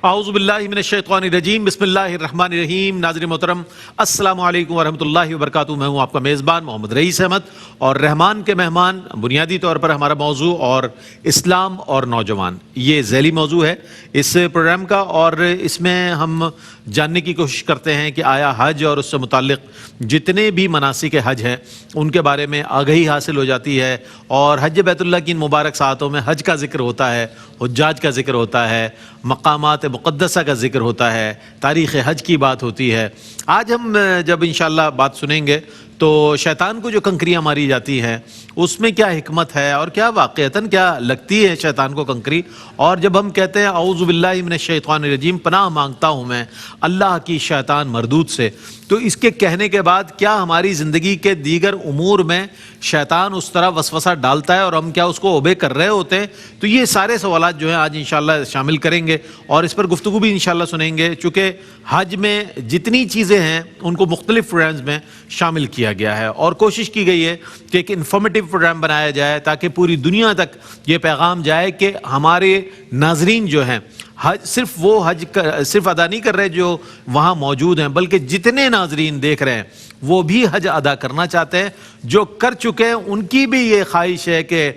اعوذ باللہ من الشیطان الرجیم، بسم اللہ الرحمن الرحیم۔ ناظرین محترم، السلام علیکم ورحمۃ اللہ وبرکاتہ۔ میں ہوں آپ کا میزبان محمد رئیس احمد، اور رحمان کے مہمان بنیادی طور پر ہمارا موضوع اور اسلام اور نوجوان، یہ ذیلی موضوع ہے اس پروگرام کا، اور اس میں ہم جاننے کی کوشش کرتے ہیں کہ آیا حج اور اس سے متعلق جتنے بھی مناسک حج ہیں ان کے بارے میں آگہی حاصل ہو جاتی ہے، اور حج بیت اللہ کی ان مبارک ساعتوں میں حج کا ذکر ہوتا ہے، حجاج کا ذکر ہوتا ہے، مقامات مقدسہ کا ذکر ہوتا ہے، تاریخ حج کی بات ہوتی ہے۔ آج ہم جب انشاءاللہ بات سنیں گے تو شیطان کو جو کنکریاں ماری جاتی ہیں اس میں کیا حکمت ہے، اور کیا واقعتاً کیا لگتی ہے شیطان کو کنکری، اور جب ہم کہتے ہیں اعوذ باللہ من الشیطان الرجیم، پناہ مانگتا ہوں میں اللہ کی شیطان مردود سے، تو اس کے کہنے کے بعد کیا ہماری زندگی کے دیگر امور میں شیطان اس طرح وسوسہ ڈالتا ہے اور ہم کیا اس کو اوبے کر رہے ہوتے ہیں؟ تو یہ سارے سوالات جو ہیں آج انشاءاللہ شامل کریں گے، اور اس پر گفتگو بھی انشاءاللہ سنیں گے، چونکہ حج میں جتنی چیزیں ہیں ان کو مختلف پروگرامز میں شامل کیا گیا ہے، اور کوشش کی گئی ہے کہ ایک انفارمیٹیو پروگرام بنایا جائے تاکہ پوری دنیا تک یہ پیغام جائے کہ ہمارے ناظرین جو ہیں حج صرف وہ حج صرف ادا نہیں کر رہے جو وہاں موجود ہیں، بلکہ جتنے ناظرین دیکھ رہے ہیں وہ بھی حج ادا کرنا چاہتے ہیں، جو کر چکے ہیں ان کی بھی یہ خواہش ہے کہ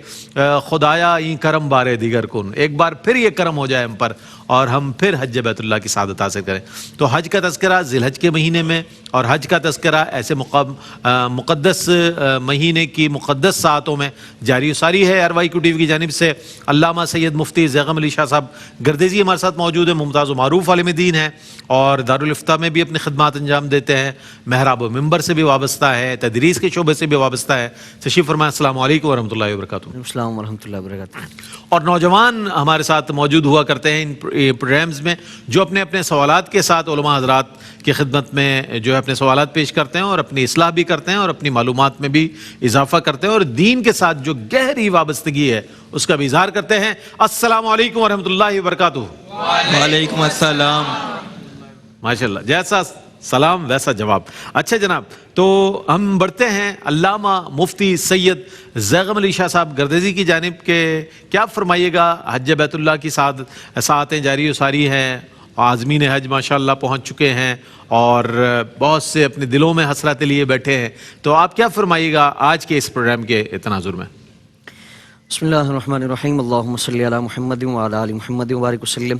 خدایا این کرم بارے دیگر کن، ایک بار پھر یہ کرم ہو جائے ہم پر اور ہم پھر حج بیت اللہ کی سعادت حاصل کریں۔ تو حج کا تذکرہ ذی الحج کے مہینے میں، اور حج کا تذکرہ ایسے مقدس مہینے کی مقدس ساعتوں میں جاری و ساری ہے۔ RYQ TV کی جانب سے علامہ سید مفتی زیغم علی شاہ صاحب گردیزی ہمارے ساتھ موجود ہیں، ممتاز و معروف عالم دین ہیں، اور دارالافتاء میں بھی اپنی خدمات انجام دیتے ہیں، محراب و منبر سے بھی وابستہ ہے، تدریس کے شعبے سے بھی وابستہ ہے۔ تشریف فرمائیں۔ السلام علیکم ورحمۃ اللہ وبرکاتہ۔ السلام ورحمۃ اللہ وبرکاتہ۔ اور نوجوان ہمارے ساتھ موجود ہوا کرتے ہیں ان پروگرامز میں، جو اپنے اپنے سوالات کے ساتھ علماء حضرات کی خدمت میں جو ہے اپنے سوالات پیش کرتے ہیں، اور اپنی اصلاح بھی کرتے ہیں، اور اپنی معلومات میں بھی اضافہ کرتے ہیں، اور دین کے ساتھ جو گہری وابستگی ہے اس کا بھی اظہار کرتے ہیں۔ السلام علیکم ورحمۃ اللہ وبرکاتہ۔ وعلیکم السلام۔ ماشاءاللہ، جیسا سلام ویسا جواب۔ اچھا جناب، تو ہم بڑھتے ہیں علامہ مفتی سید زیغم علی شاہ صاحب گردیزی کی جانب کے، کیا فرمائیے گا؟ حج بیت اللہ کی ساعتیں جاری و ساری ہیں، عازمین حج ماشاءاللہ پہنچ چکے ہیں، اور بہت سے اپنے دلوں میں حسرت لیے بیٹھے ہیں، تو آپ کیا فرمائیے گا آج کے اس پروگرام کے تناظر میں؟ بسم اللہ الرحمن الرحیم، اللہم صلی علی محمد وعلی آل محمد وبارک وسلم۔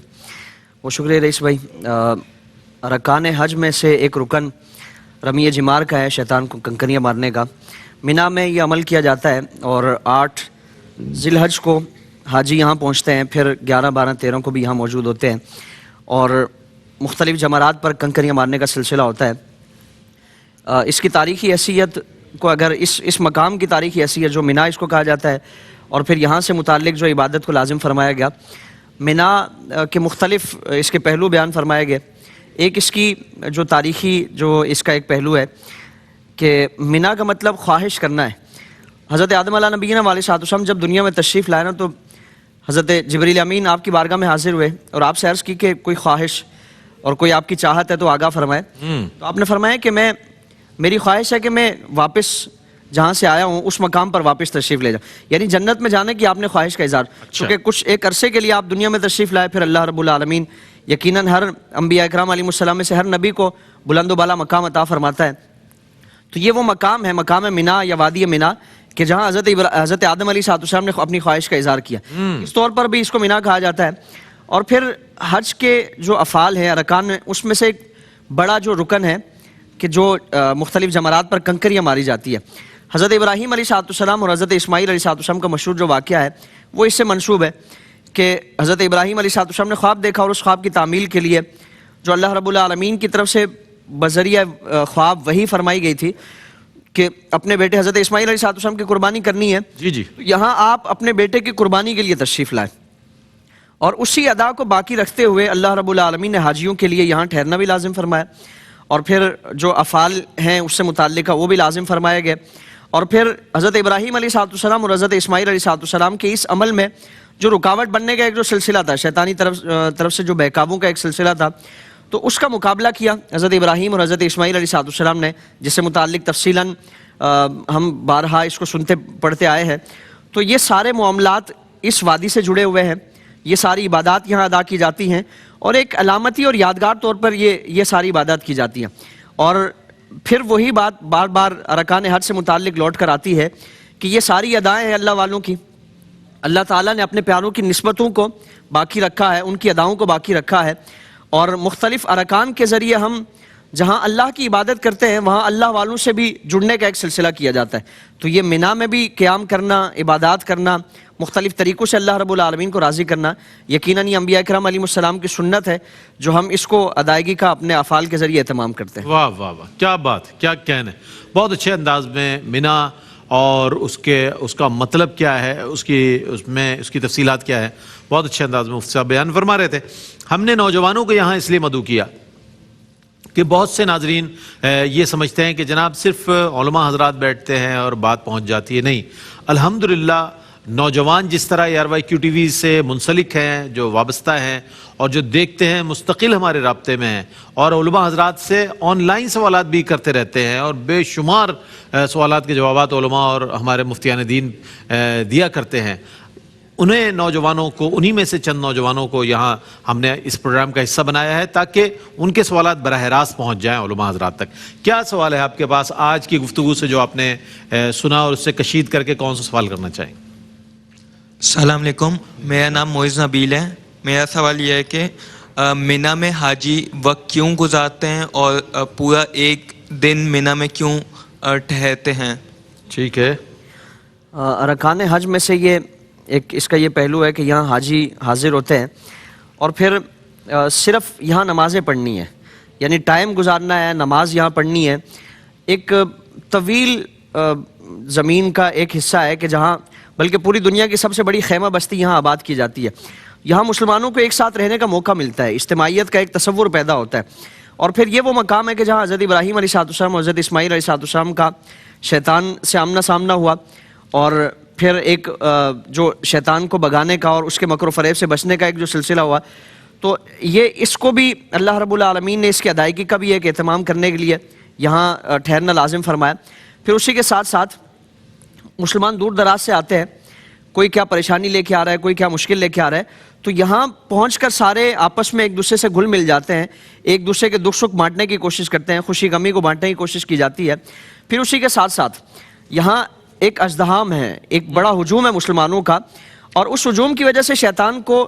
وہ شکریہ رئیس بھائی، ارکان حج میں سے ایک رکن رمی جمار کا ہے، شیطان کو کنکریاں مارنے کا۔ مینا میں یہ عمل کیا جاتا ہے، اور 8 ذی الحج کو حاجی یہاں پہنچتے ہیں، پھر 11، 12، 13 کو بھی یہاں موجود ہوتے ہیں، اور مختلف جمرات پر کنکریاں مارنے کا سلسلہ ہوتا ہے۔ اس کی تاریخی حیثیت کو اگر اس مقام کی تاریخی حیثیت جو مینا اس کو کہا جاتا ہے، اور پھر یہاں سے متعلق جو عبادت کو لازم فرمایا گیا، مینا کے مختلف اس کے پہلو بیان فرمائے گئے۔ ایک اس کی جو تاریخی جو اس کا ایک پہلو ہے کہ مینا کا مطلب خواہش کرنا ہے۔ حضرت آدم علیہ نبینا علیہ الصلوۃ والسلام جب دنیا میں تشریف لائے نا، تو حضرت جبریل امین آپ کی بارگاہ میں حاضر ہوئے، اور آپ سے عرض کی کہ کوئی خواہش اور کوئی آپ کی چاہت ہے تو آگاہ فرمائے۔ تو آپ نے فرمایا کہ میری خواہش ہے کہ میں واپس جہاں سے آیا ہوں اس مقام پر واپس تشریف لے جاؤں، یعنی جنت میں جانے کی آپ نے خواہش کا اظہار، کیونکہ کچھ ایک عرصے کے لیے آپ دنیا میں تشریف لائے، پھر اللہ رب العالمین یقیناً ہر انبیاء اکرام علیہ السلام میں سے ہر نبی کو بلند و بالا مقام عطا فرماتا ہے۔ تو یہ وہ مقام ہے، مقام مینا یا وادی مینا، کہ جہاں حضرت آدم علیہ السلام نے اپنی خواہش کا اظہار کیا، اس طور پر بھی اس کو مینا کہا جاتا ہے۔ اور پھر حج کے جو افعال ہیں، ارکان ہیں، اس میں سے ایک بڑا جو رکن ہے کہ جو مختلف جمرات پر کنکریاں ماری جاتی ہے۔ حضرت ابراہیم علیہ السلام اور حضرت اسماعیل علیہ السلام کا مشہور جو واقعہ ہے وہ اس سے منسوب ہے کہ حضرت ابراہیم علیہ السلام نے خواب دیکھا، اور اس خواب کی تعمیل کے لیے جو اللہ رب العالمین کی طرف سے بذریعہ خواب وحی فرمائی گئی تھی کہ اپنے بیٹے حضرت اسماعیل علیہ السلام کی قربانی کرنی ہے، جی یہاں آپ اپنے بیٹے کی قربانی کے لیے تشریف لائے، اور اسی ادا کو باقی رکھتے ہوئے اللہ رب العالمین نے حاجیوں کے لیے یہاں ٹھہرنا بھی لازم فرمایا، اور پھر جو افعال ہیں اس سے متعلقہ وہ بھی لازم فرمائے گئے۔ اور پھر حضرت ابراہیم علیہ السلام اور حضرت اسماعیل علیہ السلام کے اس عمل میں جو رکاوٹ بننے کا ایک جو سلسلہ تھا، شیطانی طرف سے جو بہکابوں کا ایک سلسلہ تھا، تو اس کا مقابلہ کیا حضرت ابراہیم اور حضرت اسماعیل علیہ السلام نے، جس سے متعلق تفصیلاً ہم بارہا اس کو سنتے پڑھتے آئے ہیں۔ تو یہ سارے معاملات اس وادی سے جڑے ہوئے ہیں یہ ساری عبادات یہاں ادا کی جاتی ہیں، اور ایک علامتی اور یادگار طور پر یہ ساری عبادات کی جاتی ہیں. اور پھر وہی بات بار بار ارکان حج سے متعلق لوٹ کر آتی ہے کہ یہ ساری ادائیں ہیں اللہ والوں کی. اللہ تعالیٰ نے اپنے پیاروں کی نسبتوں کو باقی رکھا ہے، ان کی اداؤں کو باقی رکھا ہے، اور مختلف ارکان کے ذریعے ہم جہاں اللہ کی عبادت کرتے ہیں وہاں اللہ والوں سے بھی جڑنے کا ایک سلسلہ کیا جاتا ہے. تو یہ منی میں بھی قیام کرنا، عبادات کرنا، مختلف طریقوں سے اللہ رب العالمین کو راضی کرنا، یقیناً یہ انبیاء کرام علیہ السلام کی سنت ہے جو ہم اس کو ادائیگی کا اپنے افعال کے ذریعے اہتمام کرتے ہیں. واہ واہ واہ، کیا بات، کیا کہنے. بہت اچھے انداز میں منا اور اس کا مطلب کیا ہے، اس کی تفصیلات کیا ہے، بہت اچھے انداز میں مفتی صاحب بیان فرما رہے تھے. ہم نے نوجوانوں کو یہاں اس لیے مدعو کیا کہ بہت سے ناظرین یہ سمجھتے ہیں کہ جناب صرف علماء حضرات بیٹھتے ہیں اور بات پہنچ جاتی ہے. نہیں، الحمدللہ نوجوان جس طرح ARYQ TV سے منسلک ہیں، جو وابستہ ہیں اور جو دیکھتے ہیں، مستقل ہمارے رابطے میں ہیں، اور علماء حضرات سے آن لائن سوالات بھی کرتے رہتے ہیں، اور بے شمار سوالات کے جوابات علماء اور ہمارے مفتیان دین دیا کرتے ہیں. انہیں نوجوانوں کو، انہی میں سے چند نوجوانوں کو یہاں ہم نے اس پروگرام کا حصہ بنایا ہے تاکہ ان کے سوالات براہ راست پہنچ جائیں علماء حضرات تک. کیا سوال ہے آپ کے پاس آج کی گفتگو سے جو آپ نے سنا، اور اس سے کشید کر کے کون سا سوال کرنا چاہیں؟ السلام علیکم، میرا نام معز نبیل ہے. میرا سوال یہ ہے کہ منی میں حاجی وقت کیوں گزارتے ہیں اور پورا ایک دن منی میں کیوں ٹھہرتے ہیں؟ ٹھیک ہے. ارکان حج میں سے اس کا یہ پہلو ہے کہ یہاں حاجی حاضر ہوتے ہیں اور پھر صرف یہاں نمازیں پڑھنی ہیں، یعنی ٹائم گزارنا ہے، نماز یہاں پڑھنی ہے. ایک طویل زمین کا ایک حصہ ہے کہ جہاں، بلکہ پوری دنیا کی سب سے بڑی خیمہ بستی یہاں آباد کی جاتی ہے. یہاں مسلمانوں کو ایک ساتھ رہنے کا موقع ملتا ہے، اجتماعیت کا ایک تصور پیدا ہوتا ہے. اور پھر یہ وہ مقام ہے کہ جہاں حضرت ابراہیم علیہ السلام اور حضرت اسماعیل علیہ السلام کا شیطان سے آمنا سامنا ہوا، اور پھر ایک جو شیطان کو بگانے کا اور اس کے مکر و فریب سے بچنے کا ایک جو سلسلہ ہوا. تو یہ اس کو بھی اللہ رب العالمین نے اس کی ادائیگی کا بھی ایک اہتمام کرنے کے لیے یہاں ٹھہرنا لازم فرمایا. پھر اسی کے ساتھ ساتھ مسلمان دور دراز سے آتے ہیں، کوئی کیا پریشانی لے کے آ رہا ہے، کوئی کیا مشکل لے کے آ رہا ہے، تو یہاں پہنچ کر سارے آپس میں ایک دوسرے سے گھل مل جاتے ہیں، ایک دوسرے کے دکھ سکھ بانٹنے کی کوشش کرتے ہیں، خوشی غمی کو بانٹنے کی کوشش کی جاتی ہے. پھر اسی کے ساتھ ساتھ یہاں ایک ازدحام ہے، ایک بڑا ہجوم ہے مسلمانوں کا، اور اس ہجوم کی وجہ سے شیطان کو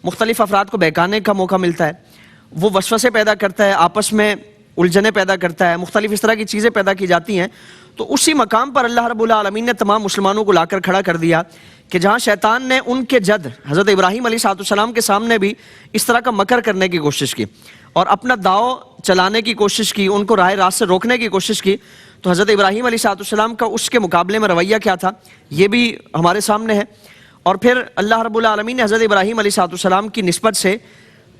مختلف افراد کو بہکانے کا موقع ملتا ہے. وہ وسوسے پیدا کرتا ہے، آپس میں الجھنیں پیدا کرتا ہے، مختلف اس طرح کی چیزیں پیدا کی جاتی ہیں. تو اسی مقام پر اللہ رب العالمین نے تمام مسلمانوں کو لا کر کھڑا کر دیا کہ جہاں شیطان نے ان کے جد حضرت ابراہیم علیہ السلام کے سامنے بھی اس طرح کا مکر کرنے کی کوشش کی اور اپنا داؤ چلانے کی کوشش کی، ان کو راہ راست سے روکنے کی کوشش کی، تو حضرت ابراہیم علیہ السلام کا اس کے مقابلے میں رویہ کیا تھا یہ بھی ہمارے سامنے ہے. اور پھر اللہ رب العالمین نے حضرت ابراہیم علیہ السلام کی نسبت سے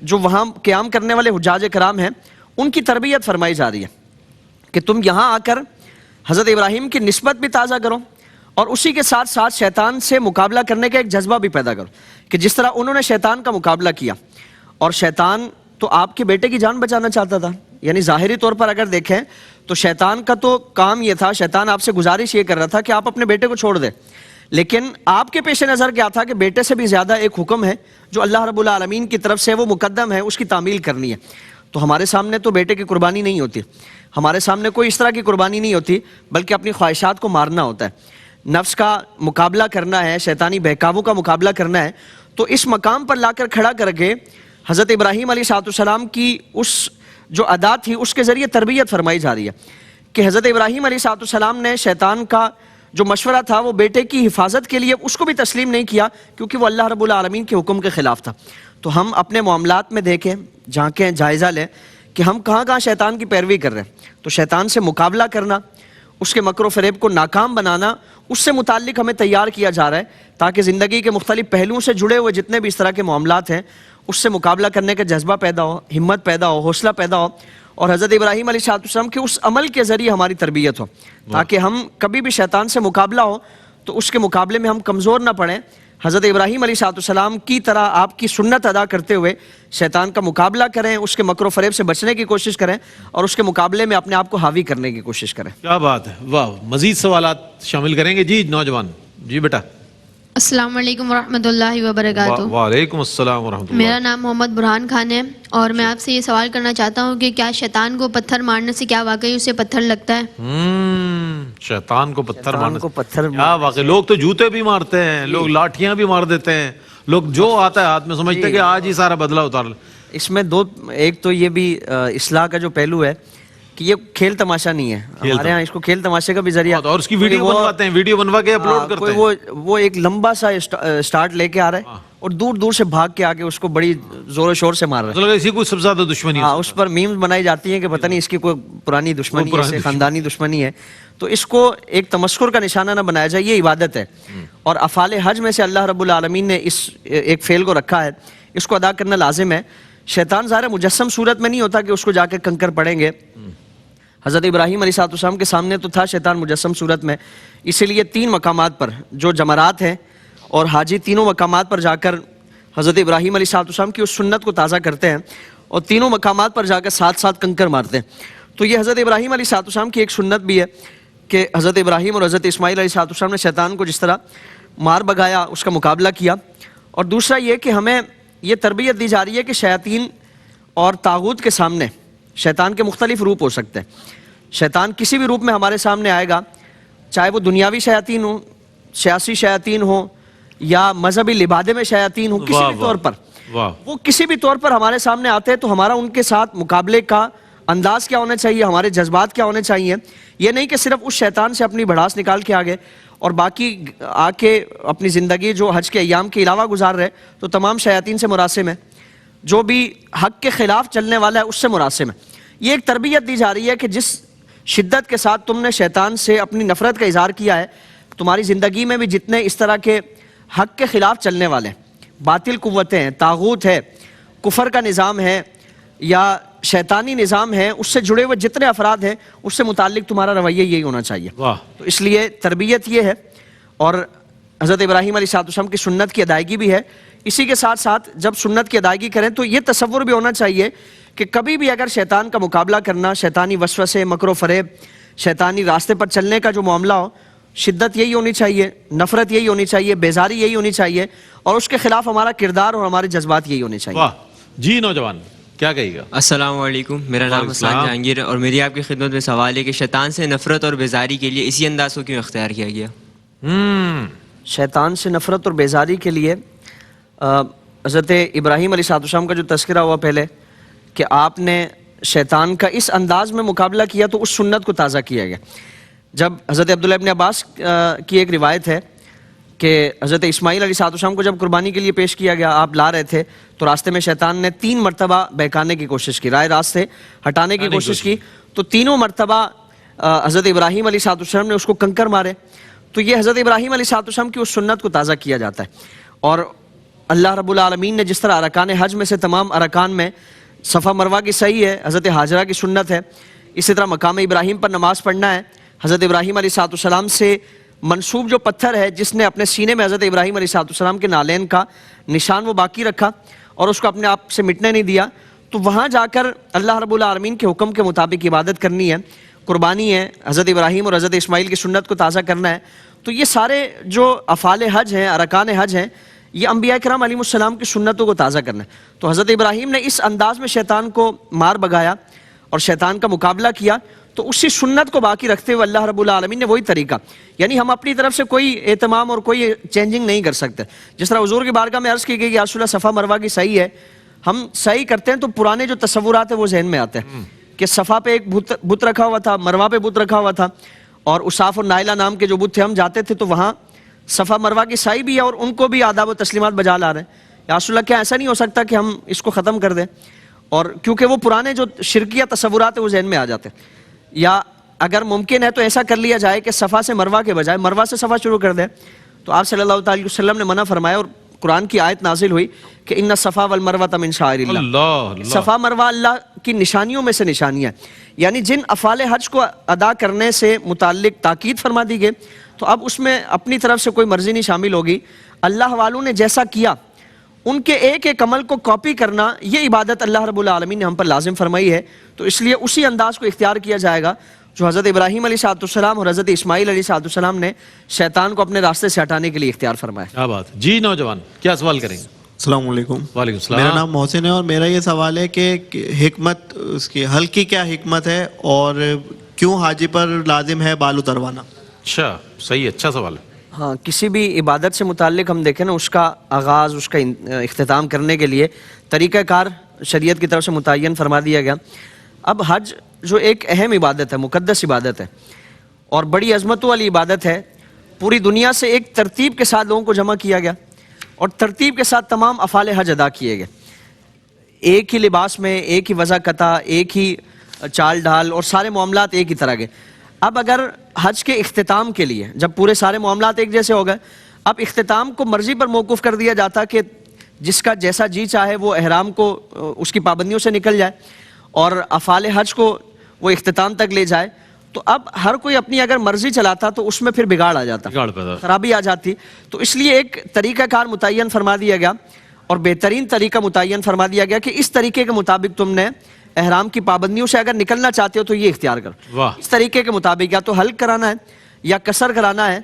جو وہاں قیام کرنے والے حجاج کرام ہیں ان کی تربیت فرمائی جا رہی ہے کہ تم یہاں آ کر حضرت ابراہیم کی نسبت بھی تازہ کرو اور اسی کے ساتھ ساتھ شیطان سے مقابلہ کرنے کا ایک جذبہ بھی پیدا کرو کہ جس طرح انہوں نے شیطان کا مقابلہ کیا. اور شیطان تو آپ کے بیٹے کی جان بچانا چاہتا تھا، یعنی ظاہری طور پر اگر دیکھیں تو شیطان کا تو کام یہ تھا، شیطان آپ سے گزارش یہ کر رہا تھا کہ آپ اپنے بیٹے کو چھوڑ دیں. لیکن آپ کے پیش نظر کیا تھا کہ بیٹے سے بھی زیادہ ایک حکم ہے جو اللہ رب العالمین کی طرف سے وہ مقدم ہے، اس کی تعمیل کرنی ہے. تو ہمارے سامنے تو بیٹے کی قربانی نہیں ہوتی، ہمارے سامنے کوئی اس طرح کی قربانی نہیں ہوتی، بلکہ اپنی خواہشات کو مارنا ہوتا ہے، نفس کا مقابلہ کرنا ہے، شیطانی بہکاووں کا مقابلہ کرنا ہے. تو اس مقام پر لا کر کھڑا کر کے حضرت ابراہیم علیہ السلام کی اس جو ادا تھی اس کے ذریعے تربیت فرمائی جا رہی ہے کہ حضرت ابراہیم علیہ السلام نے شیطان کا جو مشورہ تھا وہ بیٹے کی حفاظت کے لیے اس کو بھی تسلیم نہیں کیا کیونکہ وہ اللہ رب العالمین کے حکم کے خلاف تھا. تو ہم اپنے معاملات میں دیکھیں، جھانکیں، جائزہ لیں کہ ہم کہاں کہاں شیطان کی پیروی کر رہے ہیں. تو شیطان سے مقابلہ کرنا، اس کے مکر و فریب کو ناکام بنانا، اس سے متعلق ہمیں تیار کیا جا رہا ہے تاکہ زندگی کے مختلف پہلوؤں سے جڑے ہوئے جتنے بھی اس طرح کے معاملات ہیں اس سے مقابلہ کرنے کا جذبہ پیدا ہو، ہمت پیدا ہو، حوصلہ پیدا ہو، اور حضرت ابراہیم علیہ السلام کے اس عمل کے ذریعے ہماری تربیت ہو تاکہ ہم کبھی بھی شیطان سے مقابلہ ہو تو اس کے مقابلے میں ہم کمزور نہ پڑیں. حضرت ابراہیم علیہ السلام کی طرح آپ کی سنت ادا کرتے ہوئے شیطان کا مقابلہ کریں، اس کے مکر و فریب سے بچنے کی کوشش کریں اور اس کے مقابلے میں اپنے آپ کو حاوی کرنے کی کوشش کریں. کیا بات ہے، واہ. مزید سوالات شامل کریں گے؟ جی نوجوان، جی بیٹا. السلام علیکم ورحمۃ اللہ وبرکاتہ. وعلیکم السلام ورحمۃ اللہ. میرا نام محمد برہان خان ہے اور میں آپ سے یہ سوال کرنا چاہتا ہوں کہ کیا شیطان کو پتھر مارنے سے کیا واقعی اسے پتھر لگتا ہے؟ شیطان کو پتھر مارنے کو پتھر کیا واقعی؟ لوگ تو جوتے بھی مارتے ہیں، لوگ لاٹھیاں بھی مار دیتے ہیں، لوگ جو آتا ہے ہاتھ میں سمجھتے ہیں کہ آج ہی سارا بدلہ اتار لیں. اس میں دو، ایک تو یہ بھی اصلاح کا جو پہلو ہے کہ یہ کھیل تماشا نہیں ہے. ہمارے ہاں اس کو کھیل تماشے کا بھی ذریعہ، اور اس کی ویڈیو بنواتے ہیں، ویڈیو بنوا کے اپلوڈ کرتے ہیں. وہ ایک لمبا سا سٹارٹ لے کے آ رہا ہے اور دور دور سے بھاگ کے آگے اس کو بڑی زور و شور سے مار رہا ہے. اسی کو سب سے زیادہ دشمنی ہے. ہاں، اس پر میمز بنائی جاتی ہیں کہ پتہ نہیں اس کی کوئی پرانی دشمنی ہے، خاندانی دشمنی ہے. تو اس کو ایک تمسخر کا نشانہ نہ بنایا جائے، یہ عبادت ہے. اور افعال حج میں سے اللہ رب العالمین نے اس ایک فعل کو رکھا ہے، اس کو ادا کرنا لازم ہے. شیطان ظاہر مجسم صورت میں نہیں ہوتا کہ اس کو جا کے کنکر پڑیں گے. حضرت ابراہیم علیہ السلام کے سامنے تو تھا شیطان مجسم صورت میں، اسی لیے 3 مقامات پر جو جمرات ہیں اور حاجی تینوں مقامات پر جا کر حضرت ابراہیم علیہ السلام کی اس سنت کو تازہ کرتے ہیں اور تینوں مقامات پر جا کر ساتھ ساتھ کنکر مارتے ہیں. تو یہ حضرت ابراہیم علیہ السلام کی ایک سنت بھی ہے کہ حضرت ابراہیم اور حضرت اسماعیل علیہ السلام نے شیطان کو جس طرح مار بگایا، اس کا مقابلہ کیا. اور دوسرا یہ کہ ہمیں یہ تربیت دی جا رہی ہے کہ شیاطین اور طاغوت کے سامنے شیطان کے مختلف روپ ہو سکتے ہیں. شیطان کسی بھی روپ میں ہمارے سامنے آئے گا، چاہے وہ دنیاوی شیاطین ہوں، سیاسی شیاطین ہوں یا مذہبی لبادے میں شیاطین ہوں، کسی بھی طور پر وہ کسی بھی طور پر ہمارے سامنے آتے ہیں تو ہمارا ان کے ساتھ مقابلے کا انداز کیا ہونا چاہیے، ہمارے جذبات کیا ہونے چاہیے. یہ نہیں کہ صرف اس شیطان سے اپنی بھڑاس نکال کے آگے اور باقی آ کے اپنی زندگی جو حج کے ایام کے علاوہ گزار رہے تو تمام شیاطین سے مراسم ہے، جو بھی حق کے خلاف چلنے والا ہے اس سے مراسم ہے. یہ ایک تربیت دی جا رہی ہے کہ جس شدت کے ساتھ تم نے شیطان سے اپنی نفرت کا اظہار کیا ہے، تمہاری زندگی میں بھی جتنے اس طرح کے حق کے خلاف چلنے والے باطل قوتیں ہیں، طاغوت ہے، کفر کا نظام ہے یا شیطانی نظام ہے، اس سے جڑے ہوئے جتنے افراد ہیں اس سے متعلق تمہارا رویہ یہی ہونا چاہیے. تو اس لیے تربیت یہ ہے اور حضرت ابراہیم علیہ السلام کی سنت کی ادائیگی بھی ہے. اسی کے ساتھ ساتھ جب سنت کی ادائیگی کریں تو یہ تصور بھی ہونا چاہیے کہ کبھی بھی اگر شیطان کا مقابلہ کرنا، شیطانی وسوسے، مکر و فریب، شیطانی راستے پر چلنے کا جو معاملہ ہو، شدت یہی ہونی چاہیے، نفرت یہی ہونی چاہیے، بیزاری یہی ہونی چاہیے اور اس کے خلاف ہمارا کردار اور ہمارے جذبات یہی ہونے چاہیے. جی نوجوان کیا کہے گا؟ السلام علیکم، میرا نام حسان جہانگیر ہے اور میری آپ کی خدمت میں سوال ہے کہ شیطان سے نفرت اور بیزاری کے لیے اسی انداز کو کیوں اختیار کیا گیا؟ شیطان سے نفرت اور بیزاری کے لیے حضرت ابراہیم علیہ السلام کا جو تذکرہ ہوا پہلے کہ آپ نے شیطان کا اس انداز میں مقابلہ کیا تو اس سنت کو تازہ کیا گیا. جب حضرت عبداللہ ابن عباس کی ایک روایت ہے کہ حضرت اسماعیل علیہ السلام کو جب قربانی کے لیے پیش کیا گیا، آپ لا رہے تھے تو راستے میں شیطان نے 3 مرتبہ بہکانے کی کوشش کی، رائے راست سے ہٹانے کی کوشش کی، تو تینوں مرتبہ حضرت ابراہیم علیہ السلام نے اس کو کنکر مارے. تو یہ حضرت ابراہیم علیہ السلام کی اس سنت کو تازہ کیا جاتا ہے. اور اللہ رب العالمین نے جس طرح ارکان حج میں سے تمام ارکان میں صفا مروہ کی صحیح ہے، حضرت حاجرہ کی سنت ہے، اسی طرح مقام ابراہیم پر نماز پڑھنا ہے. حضرت ابراہیم علیہ السلام سے منسوب جو پتھر ہے جس نے اپنے سینے میں حضرت ابراہیم علیہ السلام کے نالین کا نشان وہ باقی رکھا اور اس کو اپنے آپ سے مٹنے نہیں دیا، تو وہاں جا کر اللہ رب العالمین کے حکم کے مطابق عبادت کرنی ہے، قربانی ہے، حضرت ابراہیم اور حضرت اسماعیل کی سنت کو تازہ کرنا ہے. تو یہ سارے جو افعال حج ہیں، ارکان حج ہیں، یہ انبیاء کرام علیہ السلام کی سنتوں کو تازہ کرنا ہے. تو حضرت ابراہیم نے اس انداز میں شیطان کو مار بگایا اور شیطان کا مقابلہ کیا، تو اسی سنت کو باقی رکھتے ہوئے اللہ رب العالمین نے وہی طریقہ، یعنی ہم اپنی طرف سے کوئی اہتمام اور کوئی چینجنگ نہیں کر سکتے. جس طرح حضور کی بارگاہ میں عرض کی گئی کہ یا رسول اللہ صفا مروہ کی صحیح ہے، ہم صحیح کرتے ہیں تو پرانے جو تصورات ہیں وہ ذہن میں آتے ہیں کہ صفا پہ ایک بت رکھا ہوا تھا، مروہ پہ بت رکھا ہوا تھا اور اصاف اور نائلہ نام کے جو بت تھے، ہم جاتے تھے تو وہاں صفا مروہ کی صحیح بھی ہے اور ان کو بھی آداب و تسلیمات بجا لا رہے ہیں. یا رسول اللہ کیا ایسا نہیں ہو سکتا کہ ہم اس کو ختم کر دیں؟ اور کیونکہ وہ پرانے جو شرکیہ تصورات ہیں وہ ذہن میں آ جاتے ہیں. یا اگر ممکن ہے تو ایسا کر لیا جائے کہ صفا سے مروہ کے بجائے مروہ سے صفا شروع کر دیں. تو آپ صلی اللہ تعالی وسلم نے منع فرمایا اور قرآن کی آیت نازل ہوئی کہ ان الصفا والمروہ من شعائر اللہ. صفا مروہ اللہ کی نشانیوں میں سے نشانیاں، یعنی جن افعال حج کو ادا کرنے سے متعلق تاکید فرما دی گئی تو اب اس میں اپنی طرف سے کوئی مرضی نہیں شامل ہوگی. اللہ والوں نے جیسا کیا ان کے ایک ایک عمل کو کاپی کرنا، یہ عبادت اللہ رب العالمین نے ہم پر لازم فرمائی ہے. تو اس لیے اسی انداز کو اختیار کیا جائے گا جو حضرت ابراہیم علیہ السلام اور حضرت اسماعیل علیہ السلام نے شیطان کو اپنے راستے سے ہٹانے کے لیے اختیار فرمایا. کیا بات. جی نوجوان کیا سوال کریں گے؟ السلام علیکم. وعلیکم السلام. میرا نام محسن ہے اور میرا یہ سوال ہے کہ حکمت اس کی حل کی کیا حکمت ہے اور کیوں حاجی پر لازم ہے بال اتروانا؟ اچھا صحیح, اچھا سوال ہے. ہاں, کسی بھی عبادت سے متعلق ہم دیکھیں نا, اس کا آغاز, اس کا اختتام کرنے کے لیے طریقہ کار شریعت کی طرف سے متعین فرما دیا گیا. اب حج جو ایک اہم عبادت ہے, مقدس عبادت ہے اور بڑی عظمتوں والی عبادت ہے, پوری دنیا سے ایک ترتیب کے ساتھ لوگوں کو جمع کیا گیا اور ترتیب کے ساتھ تمام افعال حج ادا کیے گئے, ایک ہی لباس میں, ایک ہی وضع قطع, ایک ہی چال ڈھال اور سارے معاملات ایک ہی طرح کے. اب اگر حج کے اختتام کے لیے جب پورے سارے معاملات ایک جیسے ہو گئے, اب اختتام کو مرضی پر موقوف کر دیا جاتا کہ جس کا جیسا جی چاہے وہ احرام کو اس کی پابندیوں سے نکل جائے اور افعال حج کو وہ اختتام تک لے جائے, تو اب ہر کوئی اپنی اگر مرضی چلاتا تو اس میں پھر بگاڑ آ جاتا, خرابی آ جاتی. تو اس لیے ایک طریقہ کار متعین فرما دیا گیا اور بہترین طریقہ متعین فرما دیا گیا کہ اس طریقے کے مطابق تم نے احرام کی پابندیوں سے اگر نکلنا چاہتے ہو تو یہ اختیار کرو. اس طریقے کے مطابق یا تو حلق کرانا ہے یا قصر کرانا ہے,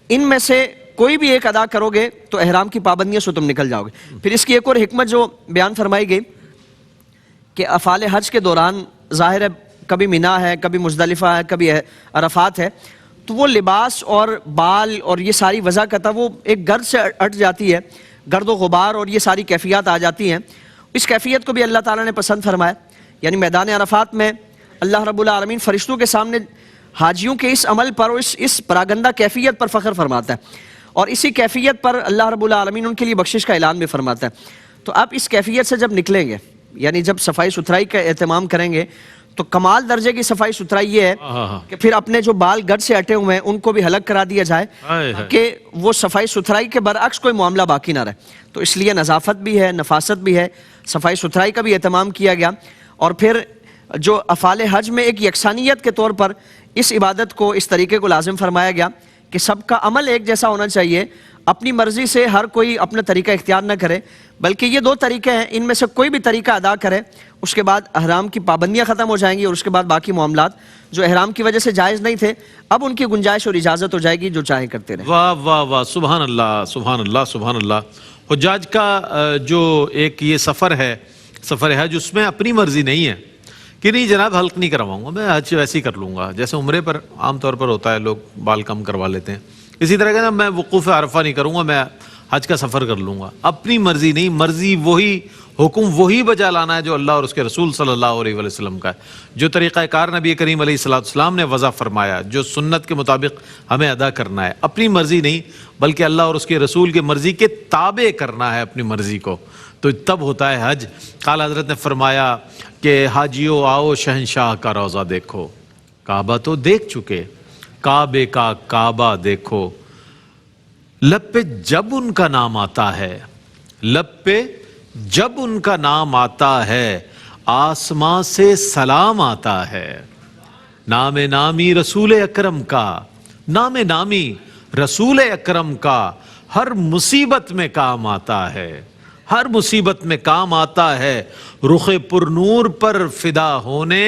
ان میں سے کوئی بھی ایک ادا کرو گے تو احرام کی پابندیوں سے تم نکل جاؤ گے. پھر اس کی ایک اور حکمت جو بیان فرمائی گئی کہ افعال حج کے دوران ظاہر ہے کبھی مینا ہے, کبھی مزدلفہ ہے, کبھی عرفات ہے, تو وہ لباس اور بال اور یہ ساری وضع قطع وہ ایک گرد سے اٹھ جاتی ہے, گرد و غبار اور یہ ساری کیفیات آ جاتی ہیں. اس کیفیت کو بھی اللہ تعالیٰ نے پسند فرمایا, یعنی میدان عرفات میں اللہ رب العالمین فرشتوں کے سامنے حاجیوں کے اس عمل پر اور اس پراگندہ کیفیت پر فخر فرماتا ہے اور اسی کیفیت پر اللہ رب العالمین ان کے لیے بخشش کا اعلان بھی فرماتا ہے. تو آپ اس کیفیت سے جب نکلیں گے, یعنی جب صفائی ستھرائی کا اہتمام کریں گے, تو کمال درجے کی صفائی ستھرائی یہ ہے کہ پھر اپنے جو بال گڑ سے اٹے ہوئے ہیں ان کو بھی حلق کرا دیا جائے کہ وہ صفائی ستھرائی کے برعکس کوئی معاملہ باقی نہ رہے. تو اس لیے نظافت بھی ہے, نفاست بھی ہے, صفائی ستھرائی کا بھی اہتمام کیا گیا. اور پھر جو افعال حج میں ایک یکسانیت کے طور پر اس عبادت کو, اس طریقے کو لازم فرمایا گیا کہ سب کا عمل ایک جیسا ہونا چاہیے, اپنی مرضی سے ہر کوئی اپنا طریقہ اختیار نہ کرے, بلکہ یہ دو طریقے ہیں, ان میں سے کوئی بھی طریقہ ادا کرے, اس کے بعد احرام کی پابندیاں ختم ہو جائیں گی اور اس کے بعد باقی معاملات جو احرام کی وجہ سے جائز نہیں تھے اب ان کی گنجائش اور اجازت ہو جائے گی, جو چاہے کرتے رہیں. واہ واہ واہ, سبحان اللہ سبحان اللہ سبحان اللہ. حجاج کا جو ایک یہ سفر ہے, سفر حج, اس میں اپنی مرضی نہیں ہے کہ نہیں جناب حلق نہیں کرواؤں گا, میں حج ویسے ہی کر لوں گا, جیسے عمرے پر عام طور پر ہوتا ہے لوگ بال کم کروا لیتے ہیں, اسی طرح کہ میں وقوف عرفہ نہیں کروں گا, میں حج کا سفر کر لوں گا. اپنی مرضی نہیں, مرضی وہی, حکم وہی بجا لانا ہے جو اللہ اور اس کے رسول صلی اللہ علیہ وسلم کا ہے, جو طریقہ کار نبی کریم علیہ السلام نے وضع فرمایا, جو سنت کے مطابق ہمیں ادا کرنا ہے. اپنی مرضی نہیں بلکہ اللہ اور اس کے رسول کی مرضی کے تابع کرنا ہے اپنی مرضی کو, تو تب ہوتا ہے حج. قال حضرت نے فرمایا کہ حاجیو آؤ شہنشاہ کا روضہ دیکھو, کعبہ تو دیکھ چکے, کعبے کا کعبہ دیکھو, لب پہ جب ان کا نام آتا ہے, لب پہ جب ان کا نام آتا ہے, آسمان سے سلام آتا ہے. نام نامی رسول اکرم کا, نام نامی رسول اکرم کا ہر مصیبت میں کام آتا ہے, ہر مصیبت میں کام آتا ہے. رخ پر نور پر فدا ہونے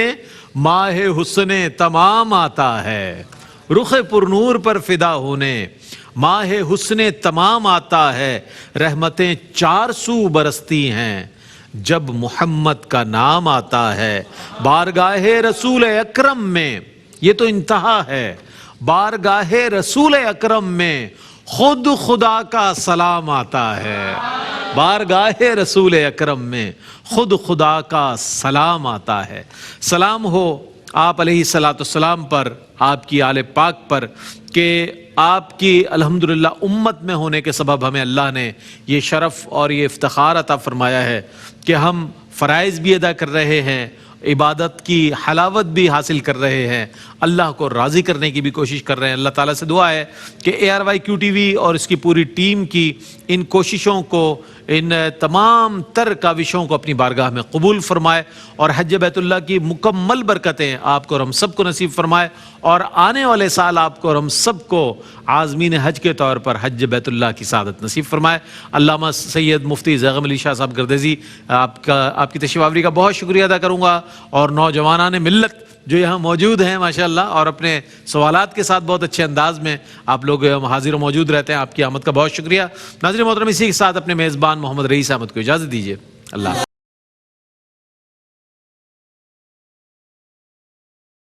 ماہ حسن تمام آتا ہے, رخ پر نور پر فدا ہونے ماہ حسن تمام آتا ہے. رحمتیں چار سو برستی ہیں جب محمد کا نام آتا ہے. بارگاہ رسول اکرم میں, یہ تو انتہا ہے, بارگاہ رسول اکرم میں خود خدا کا سلام آتا ہے. بارگاہ رسول اکرم میں خود خدا کا سلام آتا ہے. سلام ہو آپ علیہ الصلوۃ والسلام پر, آپ کی آل پاک پر, کہ آپ کی الحمدللہ امت میں ہونے کے سبب ہمیں اللہ نے یہ شرف اور یہ افتخار عطا فرمایا ہے کہ ہم فرائض بھی ادا کر رہے ہیں, عبادت کی حلاوت بھی حاصل کر رہے ہیں, اللہ کو راضی کرنے کی بھی کوشش کر رہے ہیں. اللہ تعالیٰ سے دعا ہے کہ ARYQ-TV اور اس کی پوری ٹیم کی ان کوششوں کو, ان تمام تر کاوشوں کو اپنی بارگاہ میں قبول فرمائے اور حج بیت اللہ کی مکمل برکتیں آپ کو اور ہم سب کو نصیب فرمائے, اور آنے والے سال آپ کو اور ہم سب کو عازمین حج کے طور پر حج بیت اللہ کی سعادت نصیب فرمائے. علامہ سید مفتی زیغم علی شاہ صاحب گردیزی, آپ کی تشریف آوری کا بہت شکریہ ادا کروں گا, اور نوجوانان ملت جو یہاں موجود ہیں ماشاءاللہ، اور اپنے سوالات کے ساتھ بہت اچھے انداز میں آپ لوگ حاضر و موجود رہتے ہیں. آپ کی آمد کا بہت شکریہ. ناظرین محترم، اسی کے ساتھ اپنے میزبان محمد رئیس احمد کو اجازت دیجیے. اللہ